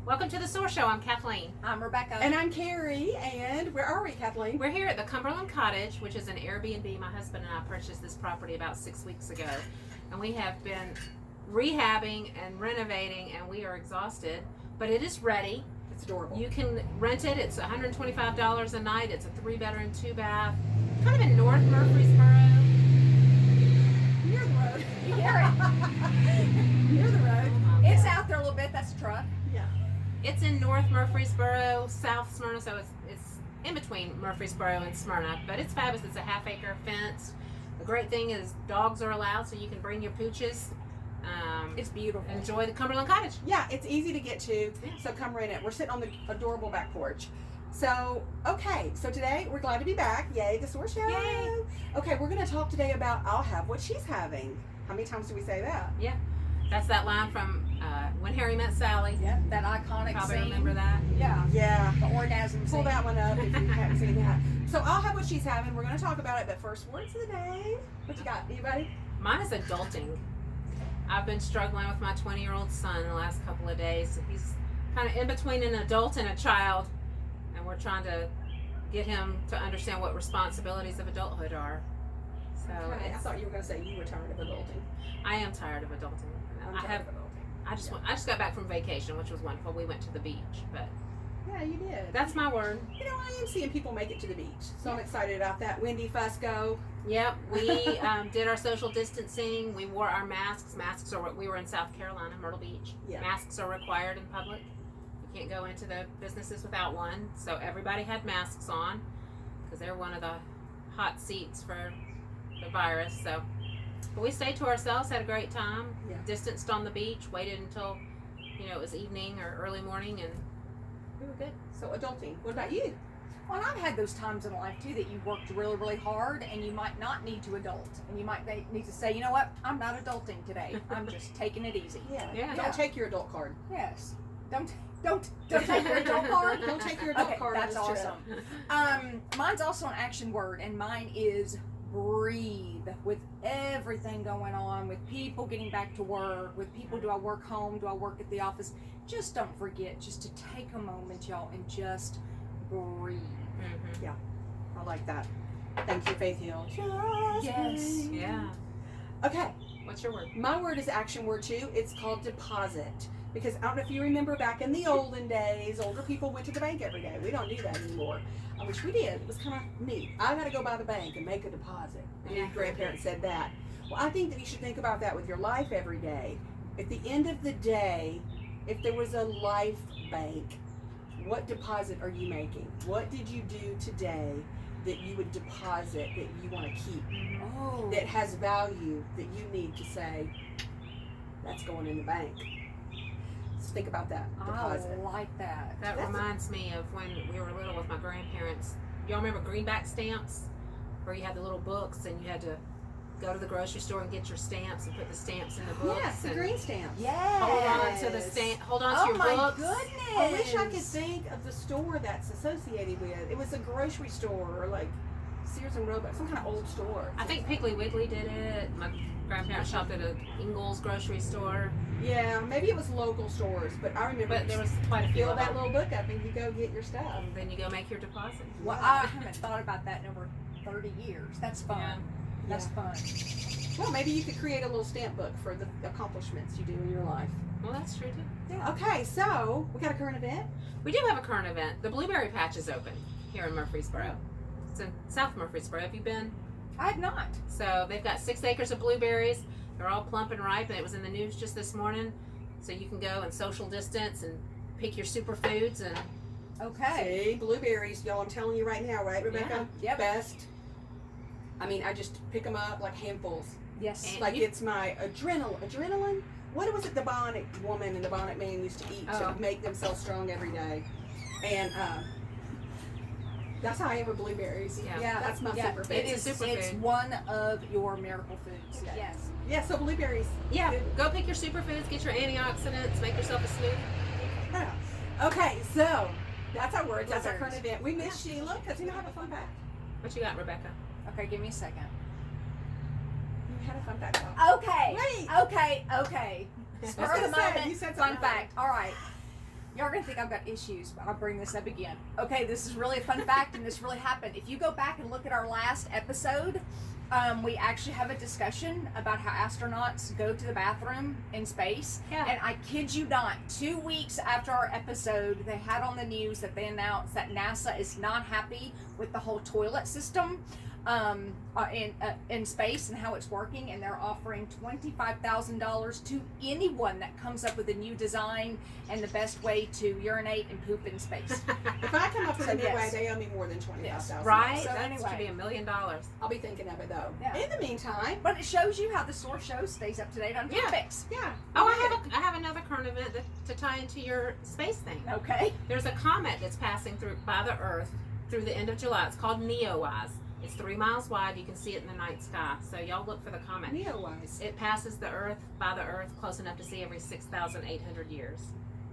Welcome to the SOAR Show. I'm Kathleen. I'm Rebecca. And I'm Carrie. And where are we, Kathleen? We're here at the Cumberland Cottage, which is an Airbnb. My husband and I purchased this property about 6 weeks ago. And we have been rehabbing and renovating, and we are exhausted. But it is ready. It's adorable. You can rent it. It's $125 a night. It's a 3-bedroom, 2-bath. Kind of in North Murfreesboro. Near the road. You hear it? Near the road. It's out there a little bit. That's a truck. Yeah. It's in North Murfreesboro, South Smyrna, so it's in between Murfreesboro and Smyrna, but it's fabulous. It's a half-acre fence. The great thing is dogs are allowed, so you can bring your pooches. It's beautiful. Enjoy the Cumberland Cottage. Yeah, it's easy to get to, so come rent it. We're sitting on the adorable back porch. So, okay, so today we're glad to be back. Yay, the SOAR Show. Yay. Okay, we're going to talk today about I'll have what she's having. How many times do we say that? Yeah, that's that line from When Harry Met Sally. Yeah, that iconic Probably scene. remember that. Yeah. Yeah. The orgasm Pull scene. that one up if you haven't seen that. So I'll have what she's having. We're going to talk about it, but first, words of the day. What you got? Anybody? Mine is adulting. I've been struggling with my 20-year-old son the last couple of days. He's kind of in between an adult and a child, and we're trying to get him to understand what responsibilities of adulthood are. So Okay, I it's- thought you were going to say you were tired of adulting. I am tired of adulting. I'm I tired have. of adulting. I just got back from vacation, which was wonderful. We went to the beach, but Yeah, you did. that's my word. You know, I am seeing people make it to the beach, so I'm excited about that. Wendy Fusco. Yep, we did our social distancing. We wore our masks. We were in South Carolina, Myrtle Beach. Yeah. Masks are required in public. You can't go into the businesses without one. So everybody had masks on because they're one of the hot seats for the virus. So, but we stayed to ourselves, had a great time. Yeah. Distanced on the beach, waited until it was evening or early morning, and we were good. So adulting. What about you? Well, and I've had those times in life too that you worked really, really hard and you might not need to adult. And you might need to say, you know what, I'm not adulting today. I'm just taking it easy. Yeah. Yeah. Don't take your adult card. Yes. Don't take your adult card. Don't take your adult Okay, card. on that's this trip. awesome. Mine's also an action word, and mine is breathe. With everything going on, with people getting back to work, with people, do I work home, do I work at the office? Just don't forget just to take a moment, y'all, and just breathe. Mm-hmm. I like that. Thank you, Faith Hill. Yes. Yeah. Okay. What's your word? My word is action word too. It's called deposit. Because I don't know if you remember back in the olden days, older people went to the bank every day. We don't do that anymore. I wish we did. It was kind of neat. I got to go by the bank and make a deposit. And Yeah. your grandparents said that. Well, I think that you should think about that with your life every day. At the end of the day, if there was a life bank, what deposit are you making? What did you do today that you would deposit that you want to keep? Oh. That has value that you need to say, that's going in the bank. Just think about that. Deposit. I like that. That reminds me of when we were little with my grandparents. Y'all remember greenback stamps? Where you had the little books and you had to go to the grocery store and get your stamps and put the stamps in the books. Yes, the and green stamps. Yes. hold on to the stamp. Hold on to Oh your my books. goodness. I wish I could think of the store that's associated with. It was a grocery store or like Sears and Roebuck, some kind of old store. I think Piggly Wiggly did it. My grandparents shopped at a Ingles grocery store. Yeah, maybe it was local stores, but I remember But there was quite a few fill of that them. little book up and you go get your stuff. And then you go make your deposit. Well, I haven't thought about that in over 30 years. That's fun. Yeah. That's fun. Well, maybe you could create a little stamp book for the accomplishments you do in your life. Well, that's true too. Yeah. Okay, so we got a current event. We do have a current event. The Blueberry Patch is open here in Murfreesboro. It's in South Murfreesboro. Have you been? I have not. So they've got 6 acres of blueberries. They're all plump and ripe, and it was in the news just this morning. So you can go and social distance and pick your superfoods and Okay. See, blueberries, y'all, I'm telling you right now, right, Rebecca? Yeah. Yep. Best. I mean, I just pick them up like handfuls. Yes. And Like you- it's my adrenaline? What was it the Bionic woman and the Bionic man used to eat Oh. to make themselves strong every day? And that's how I am with blueberries. Yeah. That's my Yeah, superfood. it is. It's a It's superfood. one of your miracle foods. Okay. Yes. Yeah, so blueberries. yeah, go pick your superfoods, get your antioxidants, make yourself a smoothie. Yeah. Okay, so that's our words. That's our Blueberries. current event. We miss Sheila because you know, have a fun fact. What you got, Rebecca? Okay, give me a second. You had a fun fact. Bob. Okay. Wait. Okay. I was Spur of gonna the say, moment. you said Fun something fact. All right. Y'all are gonna think I've got issues, but I'll bring this up again. Okay, this is really a fun fact, and this really happened. If you go back and look at our last episode, we actually have a discussion about how astronauts go to the bathroom in space. Yeah. And I kid you not, 2 weeks after our episode, they had on the news that they announced that NASA is not happy with the whole toilet system in space and how it's working, and they're offering $25,000 to anyone that comes up with a new design and the best way to urinate and poop in space. If I come up with a new way, yes. they owe me more than $25,000. Right? So That anyway. should be $1 million. I'll be thinking of it though. Yeah. In the meantime, But it shows you how the SOAR show stays up to date on Yeah. topics. yeah. Oh, I have another current event to tie into your space thing. Okay. There's a comet that's passing through by the Earth through the end of July. It's called Neowise. It's 3 miles wide. You can see it in the night sky. So y'all look for the comet. Neo-wise. It passes the Earth by the Earth close enough to see every 6,800 years.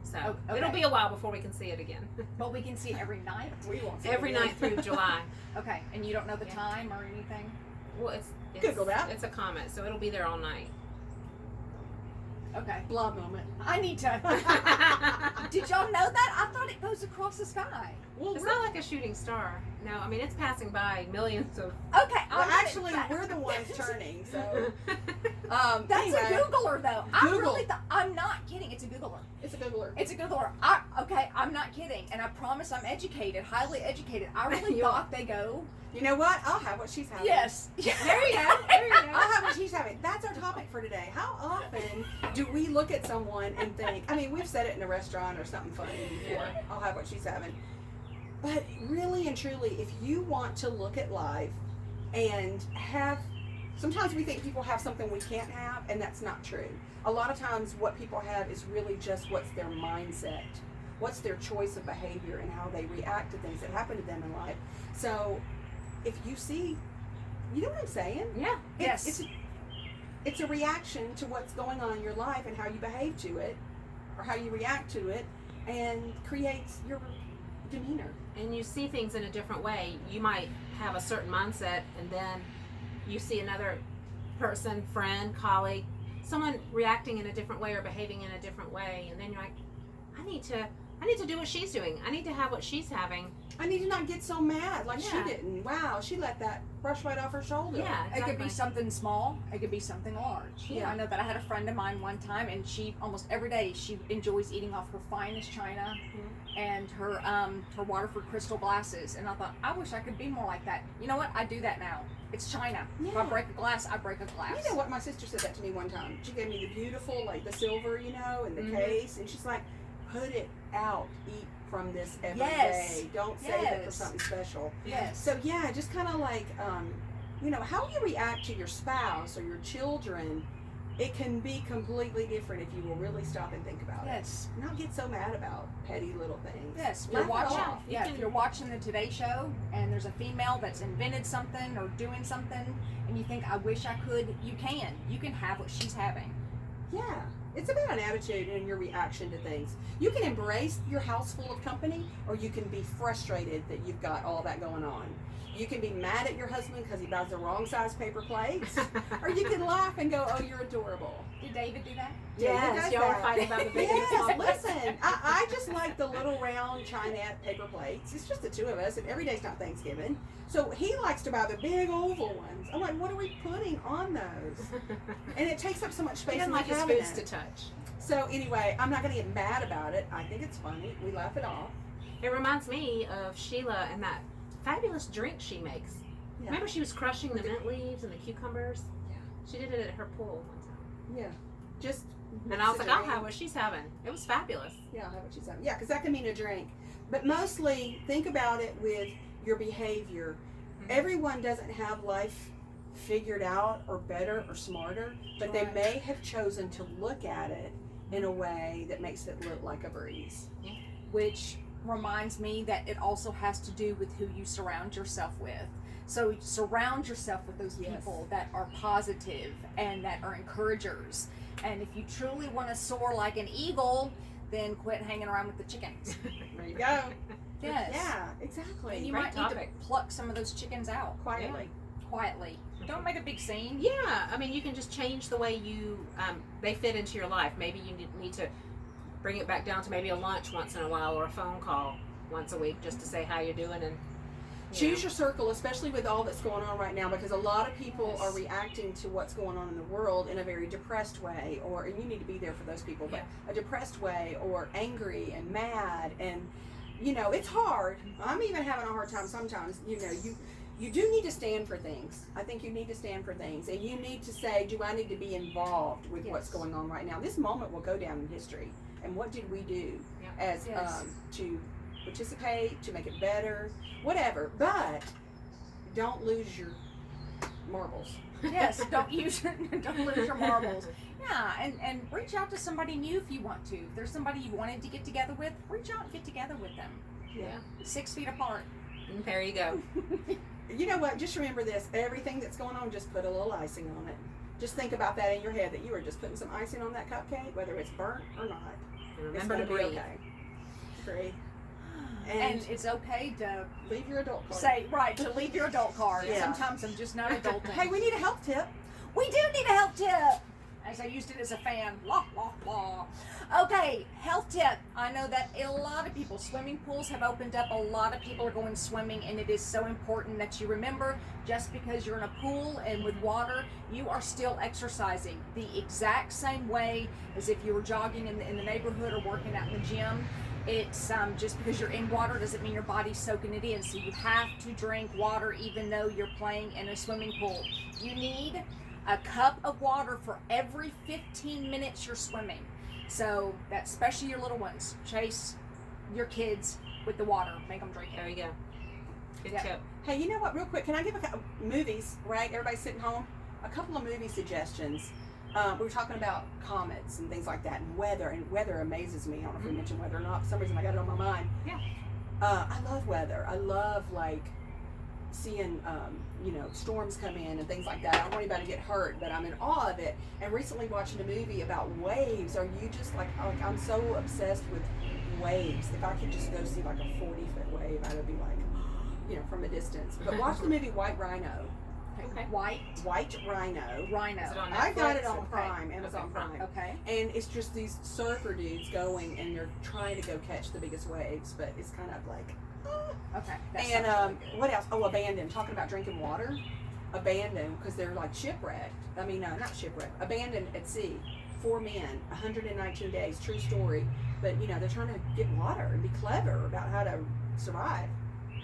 So okay. it'll be a while before we can see it again. But we can see it every night. We won't see Every it again. night through July. Okay. And you don't know the Yeah. time or anything? Well, it's Google that. It's a comet, so it'll be there all night. Okay. Blah moment. I need to. Did y'all know that? I thought it goes across the sky. Well, It's not like a shooting star. No, I mean it's passing by millions of. Okay. well, actually, we're the ones turning. So, That's anyway, a Googler, though. I Google. really thought. I'm not kidding. It's a Googler. it's a Googler. It's a Googler. Okay, I'm not kidding. And I promise I'm educated, highly educated. I really You thought they go. You know what? I'll have what she's having. Yes. There you go. There you go. I'll have what she's having. That's our topic for today. How often do we look at someone and think, I mean, we've said it in a restaurant or something funny before. Yeah. I'll have what she's having. But really and truly, if you want to look at life and have, sometimes we think people have something we can't have, and that's not true. A lot of times what people have is really just what's their mindset, what's their choice of behavior and how they react to things that happen to them in life. So if you see, you know what I'm saying? Yeah. Yes. It's a reaction to what's going on in your life and how you behave to it or how you react to it, and creates your demeanor. And you see things in a different way. You might have a certain mindset, and then you see another person, friend, colleague, someone reacting in a different way or behaving in a different way, and then you're like, I need to do what she's doing. I need to have what she's having. I need to not get so mad like Yeah. she didn't. Wow, she let that brush right off her shoulder. Yeah, It could be exactly. something small. It could be something large. Yeah. I know that I had a friend of mine one time, and she almost every day she enjoys eating off her finest china and her Waterford crystal glasses. And I thought, I wish I could be more like that. You know what? I do that now. It's china. If I Yeah. break a glass, I break a glass. You know what? My sister said that to me one time. She gave me the beautiful, like the silver, you know, in the Mhm. case, and she's like, "Put it out. Eat from this every day. Yes. Don't save it for Yes. something special." Yes. So yeah, just kind of like, you know, how you react to your spouse or your children, it can be completely different if you will really stop and think about Yes. it. Not get so mad about petty little things. Yes, if Laugh you're it watching. off. You Yeah, can- if you're watching the Today Show and there's a female that's invented something or doing something, and you think, "I wish I could," you can. You can have what she's having. Yeah, it's about an attitude and your reaction to things. You can embrace your house full of company, or you can be frustrated that you've got all that going on. You can be mad at your husband because he buys the wrong size paper plates, or you can laugh and go, "Oh, you're adorable." Did David do that? David Yes, does y'all are that. fighting about the big and the small Yes, plates. listen, I just like the little round Chinette paper plates. It's just the two of us, and every day's not Thanksgiving. So he likes to buy the big oval ones. I'm like, what are we putting on those? And it takes up so much He space in doesn't the like his cabinet. foods to touch. So anyway, I'm not going to get mad about it. I think it's funny. We laugh it off. It reminds me of Sheila and that fabulous drink she makes. Yeah. Remember she was crushing the mint leaves and the cucumbers? Yeah. She did it at her pool one time. Yeah. Just. And I was like, I'll drink. have what she's having. It was fabulous. Yeah, I'll have what she's having. Yeah, because that can mean a drink. But mostly, think about it with your behavior. Mhm. Everyone doesn't have life figured out or better or smarter, but they Right. may have chosen to look at it in a way that makes it look like a breeze. Which reminds me that it also has to do with who you surround yourself with. So surround yourself with those Yes. people that are positive and that are encouragers. And if you truly want to soar like an eagle, then quit hanging around with the chickens. There you go. Yes. Yeah, And exactly. you Great might topic. need to pluck some of those chickens out Quietly. quietly. Don't make a big scene. Yeah, I mean, you can just change the way you they fit into your life. Maybe you need to bring it back down to maybe a lunch once in a while or a phone call once a week just to say how you're doing and choose your circle, especially with all that's going on right now, because a lot of people are reacting to what's going on in the world in a very depressed way, and you need to be there for those people, but a depressed way, or angry and mad, and it's hard. I'm even having a hard time sometimes. You do need to stand for things. I think you need to stand for things, and you need to say, do I need to be involved with what's going on right now? This moment will go down in history, and what did we do as to participate, to make it better, whatever, but don't lose your marbles. Yes, don't lose your marbles. Yeah, and reach out to somebody new if you want to. If there's somebody you wanted to get together with, reach out and get together with them. Yeah. 6 feet apart. And there you go. You know what? Just remember this. Everything that's going on, just put a little icing on it. Just think about that in your head, that you are just putting some icing on that cupcake, whether it's burnt or not. And remember to it's breathe. Be okay. Breathe. And it's okay to leave your adult card. to leave your adult card. Yeah. Sometimes I'm just not adulting. Hey, we need a health tip. We do need a health tip. As I used it as a fan. La, la, la. Okay, health tip. I know that a lot of people, swimming pools have opened up. A lot of people are going swimming, and it is so important that you remember, just because you're in a pool and with water, you are still exercising the exact same way as if you were jogging in the neighborhood or working out in the gym. It's just because you're in water doesn't mean your body's soaking it in. So you have to drink water even though you're playing in a swimming pool. You need a cup of water for every 15 minutes you're swimming. So that's especially your little ones. Chase your kids with the water. Make them drink it. There you go. Good Yeah. tip. Hey, you know what? Real quick, can I give a couple movies? Right, everybody's sitting home. A couple of movie suggestions. We were talking about comets and things like that, and weather. And weather amazes me. I don't know if we mentioned weather or not. For some reason, I got it on my mind. Yeah. I love weather. I love seeing storms come in and things like that. I don't want anybody to get hurt, but I'm in awe of it. And recently watching a movie about waves. Are you just like I'm so obsessed with waves. If I could just go see like a 40-foot wave, I would be like, from a distance. But watch the movie White Rhino. Okay. White Rhino. Is it on I got it Netflix? on Prime, Amazon Prime. Okay. And it's just these surfer dudes going, and they're trying to go catch the biggest waves, but it's kind of like, Okay. That and sounds really good. what else? Oh, abandoned. Talking about drinking water. Abandoned, because they're like shipwrecked. I mean, no, not shipwrecked. Abandoned at sea. 4 men, 119 days. True story. But they're trying to get water and be clever about how to survive.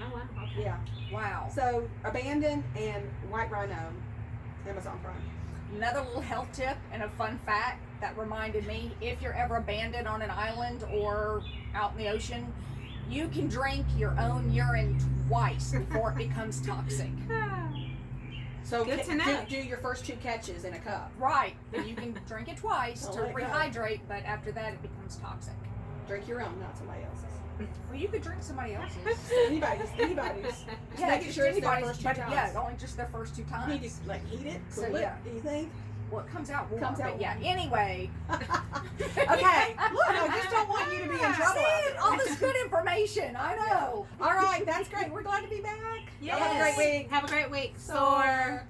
Oh, wow. Okay. Yeah. Wow. So abandoned and White Rhino, Amazon Prime. Another little health tip and a fun fact that reminded me, if you're ever abandoned on an island or out in the ocean, you can drink your own urine twice before it becomes toxic. So Good to know. Do your first 2 catches in a cup. Right. You can drink it twice Oh, to let it go. rehydrate, but after that it becomes toxic. Drink your own, not somebody else's. Well, you could drink somebody else's. Anybody's. Just Yeah, making just sure it's their anybody's, first 2 but times. yeah, only just their first 2 You need times. to heat it, So, cool it. yeah. Do you think? Well, it comes out warm. Comes out but yeah. warm. Anyway. Okay. Look, I just don't want you to be in trouble. See, all this good information. I know. All right, that's great. We're glad to be back. Yes. Have a great week. Have a great week. SOAR.